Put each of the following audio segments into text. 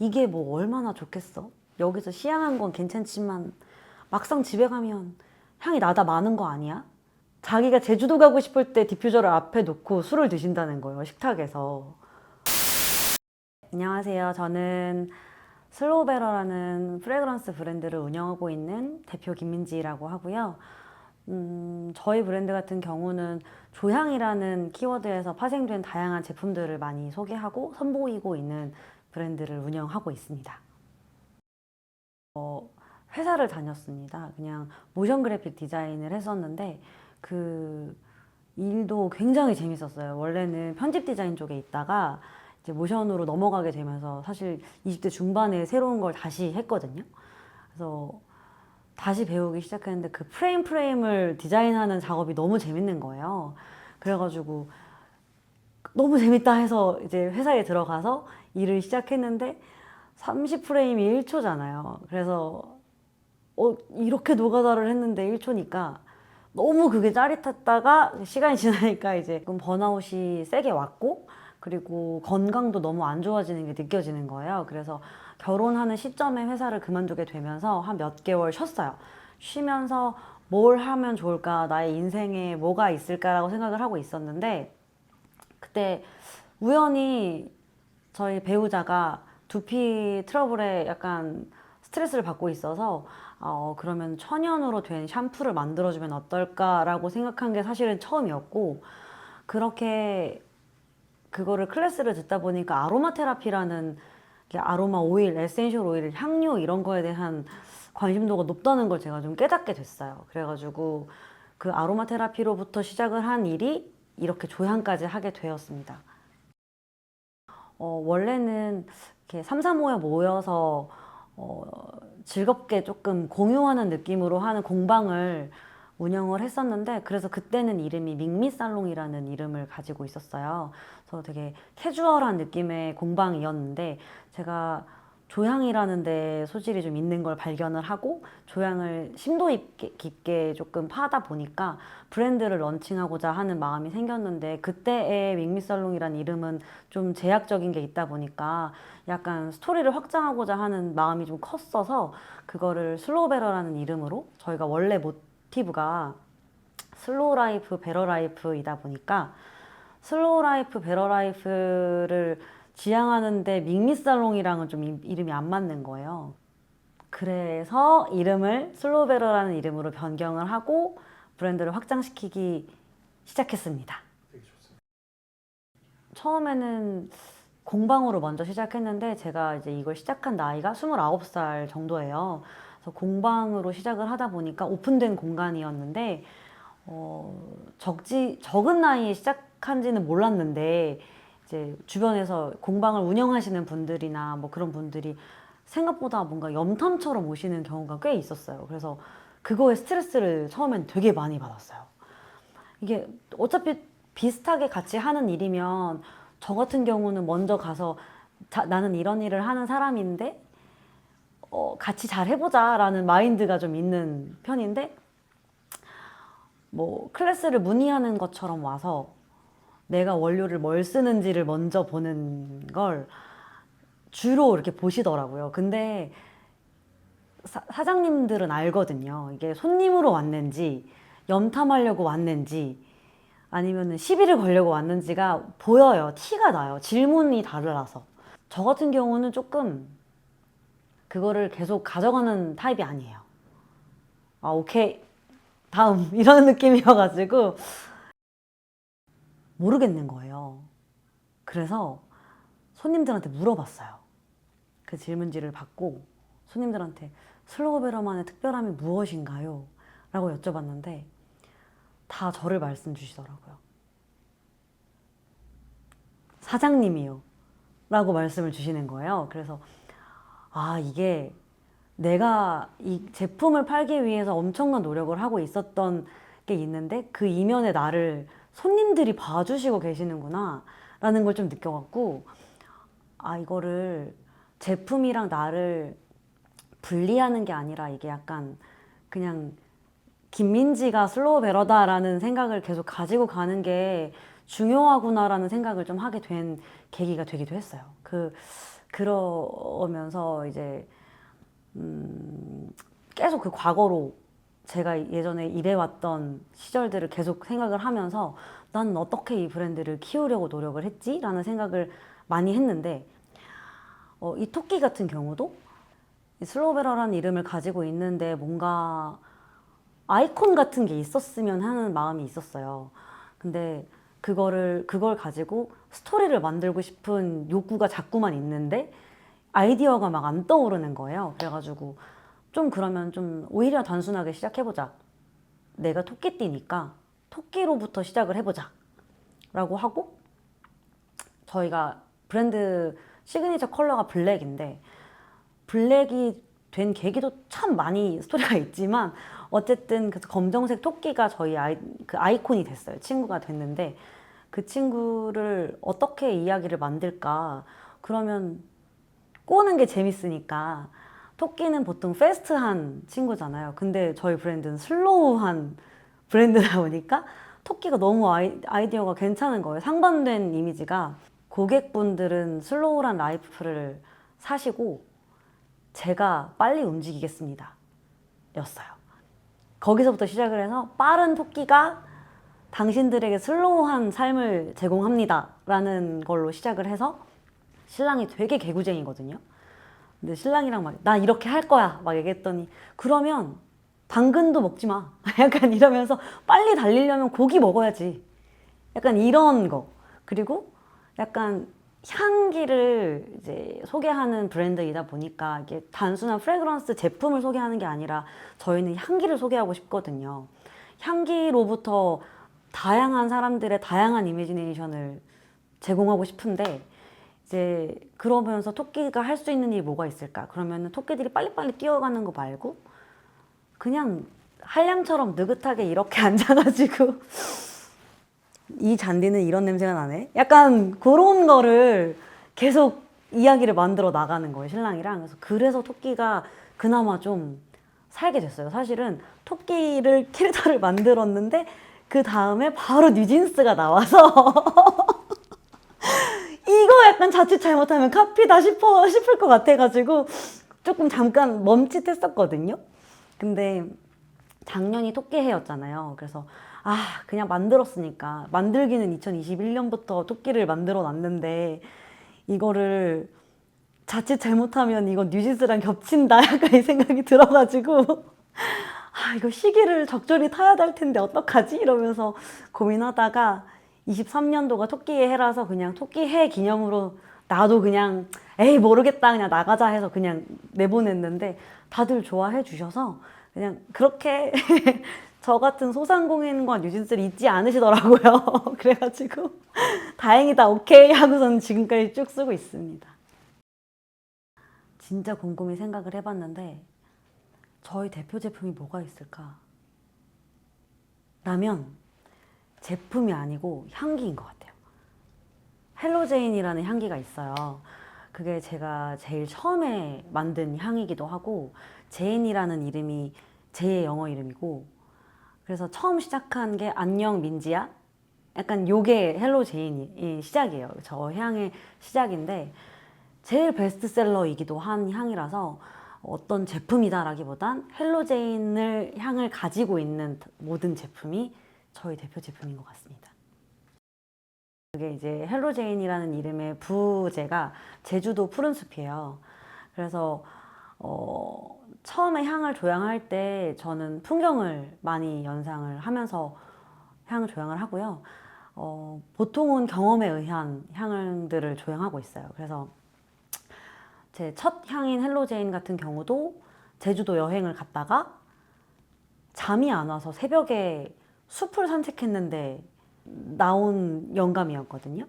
이게 뭐 얼마나 좋겠어? 여기서 시향한 건 괜찮지만 막상 집에 가면 향이 나다 마는 거 아니야? 자기가 제주도 가고 싶을 때 디퓨저를 앞에 놓고 술을 드신다는 거예요, 식탁에서. 안녕하세요. 저는 슬로우베러라는 프레그런스 브랜드를 운영하고 있는 대표 김민지라고 하고요. 저희 브랜드 같은 경우는 조향이라는 키워드에서 파생된 다양한 제품들을 많이 소개하고 선보이고 있는 브랜드를 운영하고 있습니다. 회사를 다녔습니다. 그냥 모션 그래픽 디자인을 했었는데 그 일도 굉장히 재밌었어요. 원래는 편집 디자인 쪽에 있다가 이제 모션으로 넘어가게 되면서 사실 20대 중반에 새로운 걸 다시 했거든요. 그래서 다시 배우기 시작했는데 그 프레임을 디자인하는 작업이 너무 재밌는 거예요. 그래가지고 너무 재밌다 해서 이제 회사에 들어가서 일을 시작했는데 30프레임이 1초잖아요. 그래서 이렇게 노가다를 했는데 1초니까 너무 그게 짜릿했다가 시간이 지나니까 이제 조금 번아웃이 세게 왔고, 그리고 건강도 너무 안 좋아지는 게 느껴지는 거예요. 그래서 결혼하는 시점에 회사를 그만두게 되면서 한 몇 개월 쉬었어요. 쉬면서 뭘 하면 좋을까, 나의 인생에 뭐가 있을까라고 생각을 하고 있었는데, 그때 우연히 저희 배우자가 두피 트러블에 약간 스트레스를 받고 있어서 그러면 천연으로 된 샴푸를 만들어주면 어떨까라고 생각한 게 사실은 처음이었고, 그렇게 그거를 클래스를 듣다 보니까 아로마 테라피라는 아로마 오일, 에센셜 오일, 향료 이런 거에 대한 관심도가 높다는 걸 제가 좀 깨닫게 됐어요. 그래가지고 그 아로마 테라피로부터 시작을 한 일이 이렇게 조향까지 하게 되었습니다. 원래는 이렇게 3, 4, 5에 모여서 즐겁게 조금 공유하는 느낌으로 하는 공방을 운영을 했었는데, 그래서 그때는 이름이 밍미살롱이라는 이름을 가지고 있었어요. 그래서 되게 캐주얼한 느낌의 공방이었는데, 제가 조향이라는 데 소질이 좀 있는 걸 발견을 하고 조향을 심도 깊게 조금 파다 보니까 브랜드를 런칭하고자 하는 마음이 생겼는데, 그때의 밍미살롱이라는 이름은 좀 제약적인 게 있다 보니까 약간 스토리를 확장하고자 하는 마음이 좀 컸어서 그거를 슬로우베러라는 이름으로, 저희가 원래 모티브가 슬로우 라이프 베러 라이프이다 보니까 슬로우 라이프 베러 라이프를 지향하는데 밍미살롱이랑은 좀 이름이 안 맞는 거예요. 그래서 이름을 슬로우베러라는 이름으로 변경을 하고 브랜드를 확장시키기 시작했습니다. 되게 좋습니다. 처음에는 공방으로 먼저 시작했는데, 제가 이제 이걸 시작한 나이가 29살 정도예요. 그래서 공방으로 시작을 하다 보니까 오픈된 공간이었는데, 적은 나이에 시작한지는 몰랐는데, 이제 주변에서 공방을 운영하시는 분들이나 뭐 그런 분들이 생각보다 뭔가 염탐처럼 오시는 경우가 꽤 있었어요. 그래서 그거에 스트레스를 처음엔 되게 많이 받았어요. 이게 어차피 비슷하게 같이 하는 일이면 저 같은 경우는 먼저 가서 나는 이런 일을 하는 사람인데 같이 잘 해보자 라는 마인드가 좀 있는 편인데, 뭐 클래스를 문의하는 것처럼 와서 내가 원료를 뭘 쓰는지를 먼저 보는 걸 주로 이렇게 보시더라고요. 근데 사장님들은 알거든요. 이게 손님으로 왔는지 염탐하려고 왔는지 아니면 시비를 걸려고 왔는지가 보여요. 티가 나요. 질문이 달라서. 저 같은 경우는 조금 그거를 계속 가져가는 타입이 아니에요. 아, 오케이. 다음. 이런 느낌이어가지고 모르겠는 거예요. 그래서 손님들한테 물어봤어요. 그 질문지를 받고 손님들한테 슬로우베러만의 특별함이 무엇인가요? 라고 여쭤봤는데 다 저를 말씀 주시더라고요. 사장님이요. 라고 말씀을 주시는 거예요. 그래서 이게 내가 이 제품을 팔기 위해서 엄청난 노력을 하고 있었던 게 있는데 그 이면에 나를 손님들이 봐주시고 계시는구나 라는 걸 좀 느껴갖고, 이거를 제품이랑 나를 분리하는 게 아니라 이게 약간 그냥 김민지가 슬로우베러다라는 생각을 계속 가지고 가는 게 중요하구나라는 생각을 좀 하게 된 계기가 되기도 했어요. 그러면서 이제 계속 그 과거로 제가 예전에 일해왔던 시절들을 계속 생각을 하면서 난 어떻게 이 브랜드를 키우려고 노력을 했지? 라는 생각을 많이 했는데 이 토끼 같은 경우도 이 슬로우베러라는 이름을 가지고 있는데 뭔가 아이콘 같은 게 있었으면 하는 마음이 있었어요. 근데 그걸 가지고 스토리를 만들고 싶은 욕구가 자꾸만 있는데 아이디어가 막 안 떠오르는 거예요. 그래가지고 좀 그러면 좀 오히려 단순하게 시작해보자. 내가 토끼띠니까 토끼로부터 시작을 해보자. 라고 하고 저희가 브랜드 시그니처 컬러가 블랙인데 블랙이 된 계기도 참 많이 스토리가 있지만 어쨌든 그 검정색 토끼가 저희 그 아이콘이 됐어요. 친구가 됐는데 그 친구를 어떻게 이야기를 만들까? 그러면 꼬는 게 재밌으니까 토끼는 보통 패스트한 친구잖아요. 근데 저희 브랜드는 슬로우한 브랜드다 보니까 토끼가 너무 아이디어가 괜찮은 거예요. 상반된 이미지가 고객분들은 슬로우란 라이프를 사시고 제가 빨리 움직이겠습니다. 였어요. 거기서부터 시작을 해서 빠른 토끼가 당신들에게 슬로우한 삶을 제공합니다. 라는 걸로 시작을 해서 신랑이 되게 개구쟁이거든요. 근데 신랑이랑 막, 나 이렇게 할 거야. 막 얘기했더니, 그러면 당근도 먹지 마. 약간 이러면서 빨리 달리려면 고기 먹어야지. 약간 이런 거. 그리고 약간 향기를 이제 소개하는 브랜드이다 보니까 이게 단순한 프레그런스 제품을 소개하는 게 아니라 저희는 향기를 소개하고 싶거든요. 향기로부터 다양한 사람들의 다양한 이미지네이션을 제공하고 싶은데 이제 그러면서 토끼가 할 수 있는 일이 뭐가 있을까? 그러면은 토끼들이 빨리빨리 뛰어가는 거 말고 그냥 한량처럼 느긋하게 이렇게 앉아가지고 이 잔디는 이런 냄새가 나네? 약간 그런 거를 계속 이야기를 만들어 나가는 거예요, 신랑이랑. 그래서 토끼가 그나마 좀 살게 됐어요. 사실은 토끼를 캐릭터를 만들었는데 그 다음에 바로 뉴진스가 나와서 이거 약간 자칫 잘못하면 카피다 싶을 것 같아가지고 조금 잠깐 멈칫했었거든요. 근데 작년이 토끼 해였잖아요. 그래서 그냥 만들었으니까 만들기는 2021년부터 토끼를 만들어 놨는데 이거를 자칫 잘못하면 이건 뉴진스랑 겹친다 약간 이 생각이 들어가지고 이거 시기를 적절히 타야 될 텐데 어떡하지? 이러면서 고민하다가 23년도가 토끼의 해라서 그냥 토끼해 기념으로 나도 그냥 에이 모르겠다 그냥 나가자 해서 그냥 내보냈는데 다들 좋아해 주셔서 그냥 그렇게 저 같은 소상공인과 뉴진스를 잊지 않으시더라고요. 그래가지고 다행이다 오케이 하고서는 지금까지 쭉 쓰고 있습니다. 진짜 곰곰이 생각을 해봤는데 저희 대표 제품이 뭐가 있을까? 라면 제품이 아니고 향기인 것 같아요. 헬로제인이라는 향기가 있어요. 그게 제가 제일 처음에 만든 향이기도 하고 제인이라는 이름이 제 영어 이름이고 그래서 처음 시작한 게 안녕 민지야? 약간 요게 헬로제인이 시작이에요. 저 향의 시작인데 제일 베스트셀러이기도 한 향이라서 어떤 제품이다라기보단 헬로제인을 향을 가지고 있는 모든 제품이 저희 대표 제품인 것 같습니다. 그게 이제 헬로제인이라는 이름의 부제가 제주도 푸른숲이에요. 그래서 처음에 향을 조향할 때 저는 풍경을 많이 연상을 하면서 향을 조향을 하고요. 보통은 경험에 의한 향들을 조향하고 있어요. 그래서 제 첫 향인 헬로제인 같은 경우도 제주도 여행을 갔다가 잠이 안 와서 새벽에 숲을 산책했는데 나온 영감이었거든요.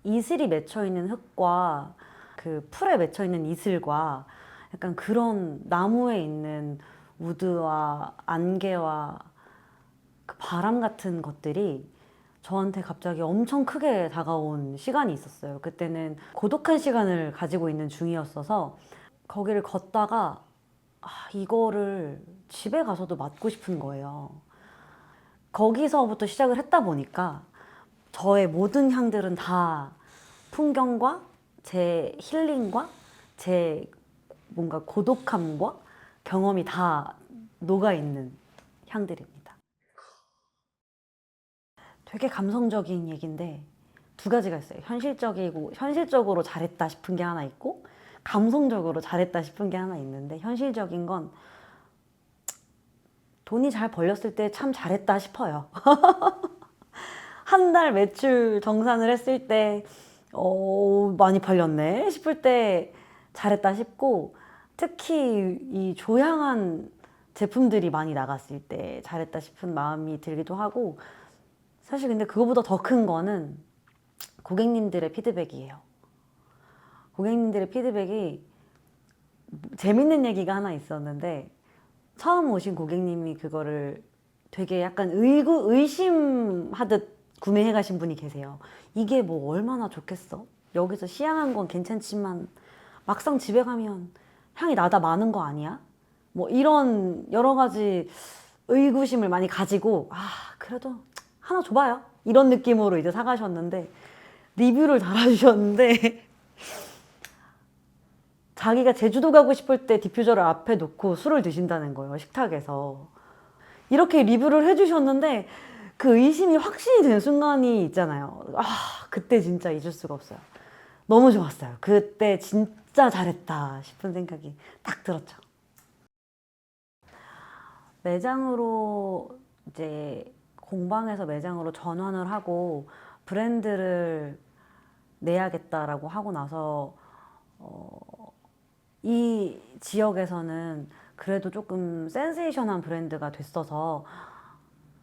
이슬이 맺혀있는 흙과 그 풀에 맺혀있는 이슬과 약간 그런 나무에 있는 우드와 안개와 그 바람 같은 것들이 저한테 갑자기 엄청 크게 다가온 시간이 있었어요. 그때는 고독한 시간을 가지고 있는 중이었어서 거기를 걷다가 이거를 집에 가서도 맡고 싶은 거예요. 거기서부터 시작을 했다 보니까 저의 모든 향들은 다 풍경과 제 힐링과 제 뭔가 고독함과 경험이 다 녹아있는 향들입니다. 되게 감성적인 얘기인데 두 가지가 있어요. 현실적으로 잘했다 싶은 게 하나 있고 감성적으로 잘했다 싶은 게 하나 있는데 현실적인 건 돈이 잘 벌렸을 때 참 잘했다 싶어요. 한 달 매출 정산을 했을 때 많이 팔렸네 싶을 때 잘했다 싶고 특히 이 조향한 제품들이 많이 나갔을 때 잘했다 싶은 마음이 들기도 하고 사실 근데 그거보다 더 큰 거는 고객님들의 피드백이에요. 고객님들의 피드백이 재밌는 얘기가 하나 있었는데 처음 오신 고객님이 그거를 되게 약간 의심하듯 구매해 가신 분이 계세요. 이게 뭐 얼마나 좋겠어? 여기서 시향한 건 괜찮지만 막상 집에 가면 향이 나다 마는 거 아니야? 뭐 이런 여러 가지 의구심을 많이 가지고 그래도 하나 줘봐요. 이런 느낌으로 이제 사가셨는데 리뷰를 달아주셨는데 자기가 제주도 가고 싶을 때 디퓨저를 앞에 놓고 술을 드신다는 거예요. 식탁에서. 이렇게 리뷰를 해주셨는데 그 의심이 확신이 된 순간이 있잖아요. 그때 진짜 잊을 수가 없어요. 너무 좋았어요. 그때 진짜 잘했다 싶은 생각이 딱 들었죠. 매장으로 이제 공방에서 매장으로 전환을 하고 브랜드를 내야겠다라고 하고 나서 이 지역에서는 그래도 조금 센세이션한 브랜드가 됐어서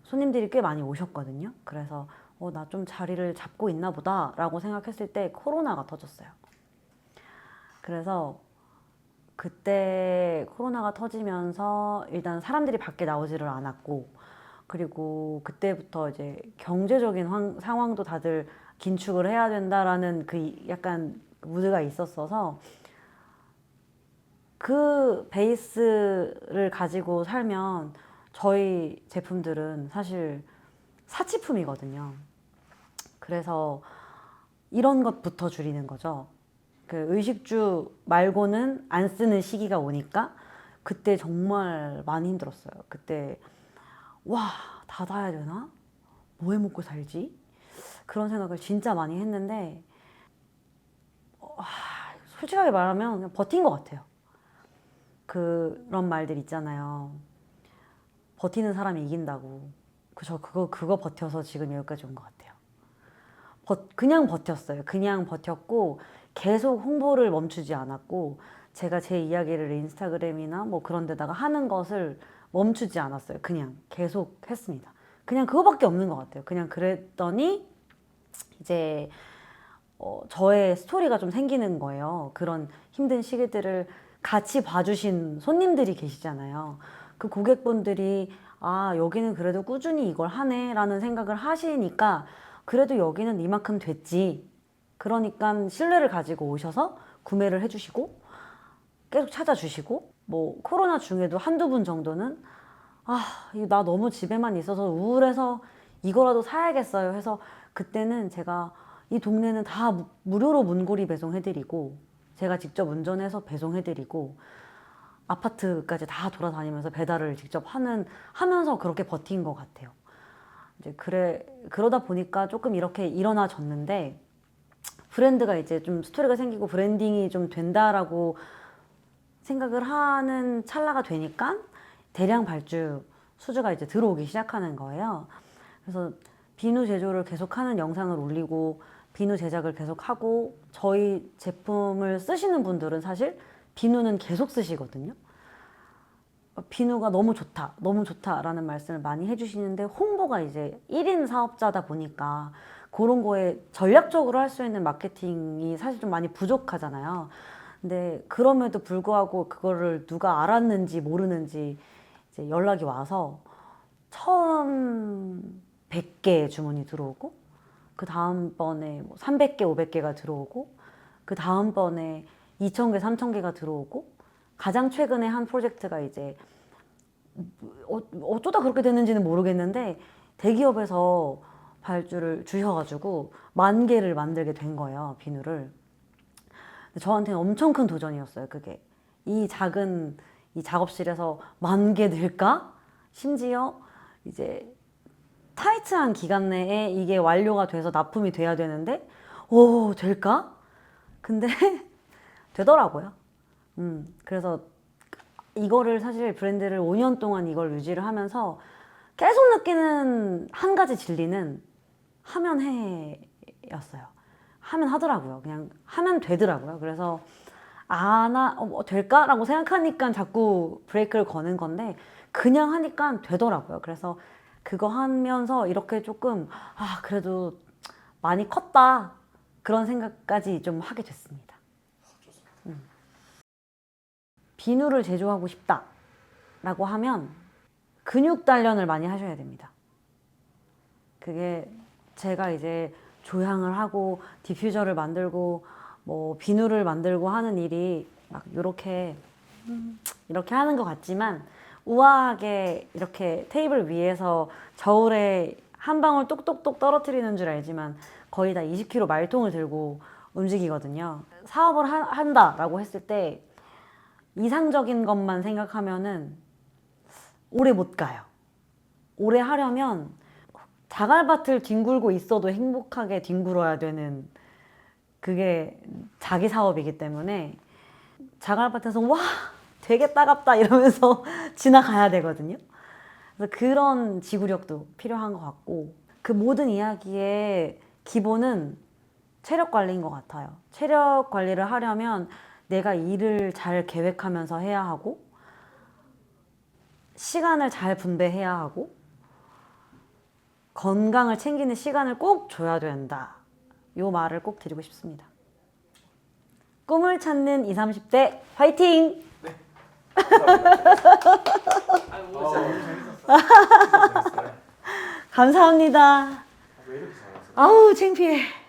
손님들이 꽤 많이 오셨거든요. 그래서 나 좀 자리를 잡고 있나 보다 라고 생각했을 때 코로나가 터졌어요. 그래서 그때 코로나가 터지면서 일단 사람들이 밖에 나오지를 않았고 그리고 그때부터 이제 경제적인 상황도 다들 긴축을 해야 된다라는 그 약간 무드가 있었어서 그 베이스를 가지고 살면 저희 제품들은 사실 사치품이거든요. 그래서 이런 것부터 줄이는 거죠. 그 의식주 말고는 안 쓰는 시기가 오니까 그때 정말 많이 힘들었어요. 그때 와, 닫아야 되나? 뭐 해 먹고 살지? 그런 생각을 진짜 많이 했는데 솔직하게 말하면 그냥 버틴 것 같아요. 그런 말들 있잖아요. 버티는 사람이 이긴다고. 저 그거 버텨서 지금 여기까지 온 것 같아요. 그냥 버텼어요. 그냥 버텼고 계속 홍보를 멈추지 않았고 제가 제 이야기를 인스타그램이나 뭐 그런 데다가 하는 것을 멈추지 않았어요. 그냥 계속 했습니다. 그냥 그거밖에 없는 것 같아요. 그냥 그랬더니 이제 저의 스토리가 좀 생기는 거예요. 그런 힘든 시기들을 같이 봐주신 손님들이 계시잖아요. 그 고객분들이 여기는 그래도 꾸준히 이걸 하네 라는 생각을 하시니까 그래도 여기는 이만큼 됐지. 그러니까 신뢰를 가지고 오셔서 구매를 해주시고 계속 찾아주시고 뭐 코로나 중에도 한두 분 정도는 나 너무 집에만 있어서 우울해서 이거라도 사야겠어요 해서 그때는 제가 이 동네는 다 무료로 문고리 배송해드리고 제가 직접 운전해서 배송해드리고 아파트까지 다 돌아다니면서 배달을 직접 하면서 그렇게 버틴 것 같아요. 이제 그러다 보니까 조금 이렇게 일어나졌는데 브랜드가 이제 좀 스토리가 생기고 브랜딩이 좀 된다라고 생각을 하는 찰나가 되니까 대량 발주 수주가 이제 들어오기 시작하는 거예요. 그래서 비누 제조를 계속하는 영상을 올리고 비누 제작을 계속하고 저희 제품을 쓰시는 분들은 사실 비누는 계속 쓰시거든요. 비누가 너무 좋다, 너무 좋다라는 말씀을 많이 해주시는데 홍보가 이제 1인 사업자다 보니까 그런 거에 전략적으로 할 수 있는 마케팅이 사실 좀 많이 부족하잖아요. 근데 그럼에도 불구하고 그거를 누가 알았는지 모르는지 이제 연락이 와서 처음 100개 주문이 들어오고 그 다음번에 뭐 300개, 500개가 들어오고 그 다음번에 2,000개, 3,000개가 들어오고 가장 최근에 한 프로젝트가 이제 어쩌다 그렇게 됐는지는 모르겠는데 대기업에서 발주를 주셔가지고 10,000개를 만들게 된 거예요, 비누를. 저한테는 엄청 큰 도전이었어요, 그게. 이 작은 이 작업실에서 10,000개 늘까? 심지어 이제 타이트한 기간 내에 이게 완료가 돼서 납품이 돼야 되는데, 오, 될까? 근데 되더라고요. 그래서 이거를 사실 브랜드를 5년 동안 이걸 유지를 하면서 계속 느끼는 한 가지 진리는 하면 해였어요. 하면 하더라고요. 그냥 하면 되더라고요. 그래서 뭐 될까라고 생각하니까 자꾸 브레이크를 거는 건데 그냥 하니까 되더라고요. 그래서 그거 하면서 이렇게 조금 그래도 많이 컸다 그런 생각까지 좀 하게 됐습니다. 비누를 제조하고 싶다라고 하면 근육 단련을 많이 하셔야 됩니다. 그게 제가 이제 조향을 하고 디퓨저를 만들고 뭐 비누를 만들고 하는 일이 막 이렇게 하는 것 같지만 우아하게 이렇게 테이블 위에서 저울에 한 방울 똑똑똑 떨어뜨리는 줄 알지만 거의 다 20kg 말통을 들고 움직이거든요. 사업을 한다라고 했을 때 이상적인 것만 생각하면은 오래 못 가요. 오래 하려면 자갈밭을 뒹굴고 있어도 행복하게 뒹굴어야 되는 그게 자기 사업이기 때문에 자갈밭에서 와 되게 따갑다 이러면서 지나가야 되거든요. 그래서 그런 지구력도 필요한 것 같고 그 모든 이야기의 기본은 체력 관리인 것 같아요. 체력 관리를 하려면 내가 일을 잘 계획하면서 해야 하고 시간을 잘 분배해야 하고 건강을 챙기는 시간을 꼭 줘야 된다. 요 말을 꼭 드리고 싶습니다. 꿈을 찾는 20, 30대 화이팅! 네. 아이고, 오늘 재밌었어요. 감사합니다. 왜 이렇게 잘하세요? 아우 창피해.